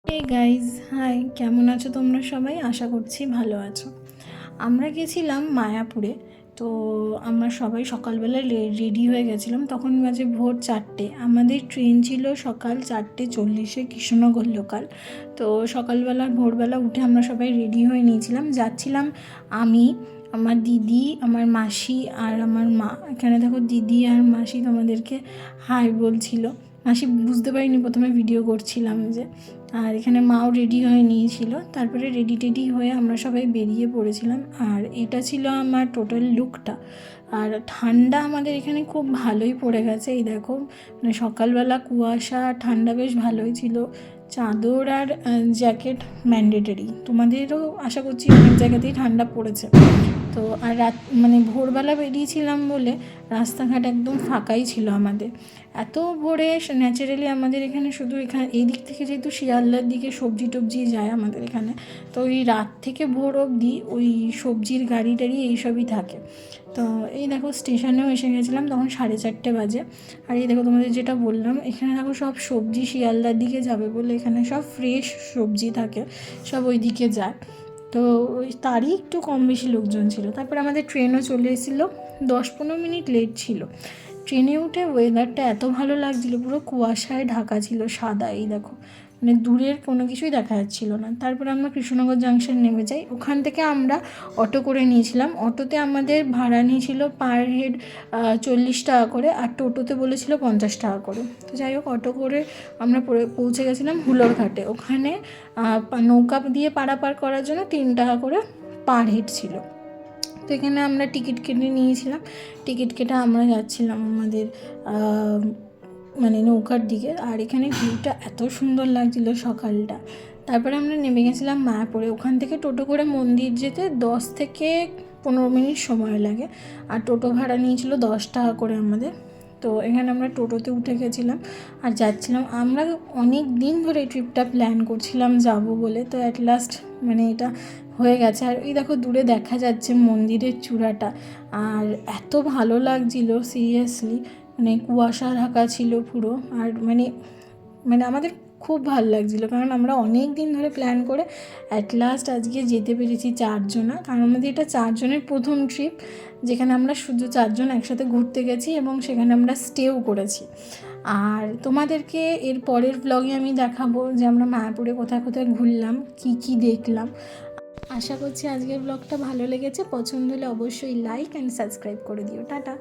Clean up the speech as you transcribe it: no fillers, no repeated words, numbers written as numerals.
Hey guys, high, কেমন আছো তোমরা সবাই? আশা করছি ভালো আছো। আমরা গেছিলাম মায়াপুরে। তো আমরা সবাই সকালবেলা রেডি হয়ে গেছিলাম। তখন বাজে ভোর 4টে। আমাদের ট্রেন ছিল সকাল 4:40 কৃষ্ণনগর লোকাল। তো সকালবেলা ভোরবেলা উঠে আমরা সবাই রেডি হয়ে নিয়েছিলাম। যাচ্ছিলাম আমি, আমার দিদি, আমার মাসি আর আমার মা। এখানে দেখো দিদি আর মাসি তোমাদেরকে হাই বলছিল। মাসি বুঝতে পারিনি প্রথমে ভিডিও করছিলাম যে। আর এখানে মাও রেডি হয়ে নিয়েছিল। তারপরে রেডি হয়ে আমরা সবাই বেরিয়ে পড়েছিলাম। আর এটা ছিল আমার টোটাল লুকটা। আর ঠান্ডা আমাদের এখানে খুব ভালোই পড়ে গেছে। এই দেখো, মানে সকালবেলা কুয়াশা, ঠান্ডা বেশ ভালোই ছিল। চাদর আর জ্যাকেট ম্যান্ডেটরি। তোমাদেরও আশা করছি অনেক জায়গাতেই ঠান্ডা পড়েছে। তো আর মানে ভোরবেলা বেরিয়েছিলাম বলে রাস্তাঘাট একদম ফাঁকাই ছিল আমাদের। এত ভোরে ন্যাচারালি আমাদের এখানে শুধু এই দিক থেকে যেহেতু শিয়ালদার দিকে সবজি টবজি যায় আমাদের এখানে, তো ওই রাত থেকে ভোর অবধি ওই সবজির গাড়ি টাড়ি এইসবই থাকে। তো এই দেখো স্টেশনেও এসে গেছিলাম, তখন 4:30 বাজে। আর এই দেখো তোমাদের যেটা বললাম, এখানে দেখো সব সবজি শিয়ালদার দিকে যাবে বলে এখানে সব ফ্রেশ সবজি থাকে, সব ওই দিকে যায়। তো ওই তারই একটু কম বেশি লোকজন ছিল। তারপরে আমাদের ট্রেনও চলে এসেছিলো, 10-15 মিনিট লেট ছিল। ট্রেনে উঠে ওয়েদারটা এত ভালো লাগছিলো, পুরো কুয়াশায় ঢাকা ছিল, সাদা। এই দেখো, মানে দূরের কোনো কিছুই দেখা যাচ্ছিলো না। তারপরে আমরা কৃষ্ণনগর জাংশন নেমে যাই। ওখান থেকে আমরা অটো করে নিয়েছিলাম। অটোতে আমাদের ভাড়া নিয়েছিল পার হেড 40 টাকা করে, আর টোটোতে বলেছিল 50 টাকা করে। তো যাই হোক, অটো করে আমরা পৌঁছে গেছিলাম হুলোর ঘাটে। ওখানে নৌকা দিয়ে পারাপার করার জন্য 3 টাকা করে পার হেড ছিল। তো এখানে আমরা টিকিট কেটে নিয়েছিলাম। টিকিট কেটে আমরা যাচ্ছিলাম আমাদের মানে নৌকার দিকে। আর এখানে ভিউটা এত সুন্দর লাগছিল সকালটা। তারপরে আমরা নেমে গেছিলাম মায়াপুরে। ওখান থেকে টোটো করে মন্দির যেতে 10 থেকে 15 মিনিট সময় লাগে। আর টোটো ভাড়া নিয়েছিল 10 টাকা করে আমাদের। তো এখানে আমরা টোটোতে উঠে গেছিলাম আর যাচ্ছিলাম। আমরা অনেক দিন ধরে এই ট্রিপটা প্ল্যান করছিলাম যাব বলে। তো অ্যাট লাস্ট মানে এটা হয়ে গেছে। আর এই দেখো দূরে দেখা যাচ্ছে মন্দিরের চূড়াটা। আর এত ভালো লাগছিল সিরিয়াসলি, মানে কুয়াশা ঢাকা ছিল পুরো। আর মানে মানে আমাদের খুব ভালো লাগছিলো, কারণ আমরা অনেক দিন ধরে প্ল্যান করে অ্যাট লাস্ট আজকে যেতে পেরেছি 4 জনা। কারণ আমাদের এটা 4 জনের প্রথম ট্রিপ, যেখানে আমরা শুধু 4 জন একসাথে ঘুরতে গেছি এবং সেখানে আমরা স্টেও করেছি। আর তোমাদেরকে এর পরের ব্লগে আমি দেখাবো যে আমরা মায়াপুরে কোথায় কোথায় ঘুরলাম, কি কি দেখলাম। আশা করছি আজকের ব্লগটা ভালো লেগেছে। পছন্দ হলে অবশ্যই লাইক অ্যান্ড সাবস্ক্রাইব করে দিও। টাটা।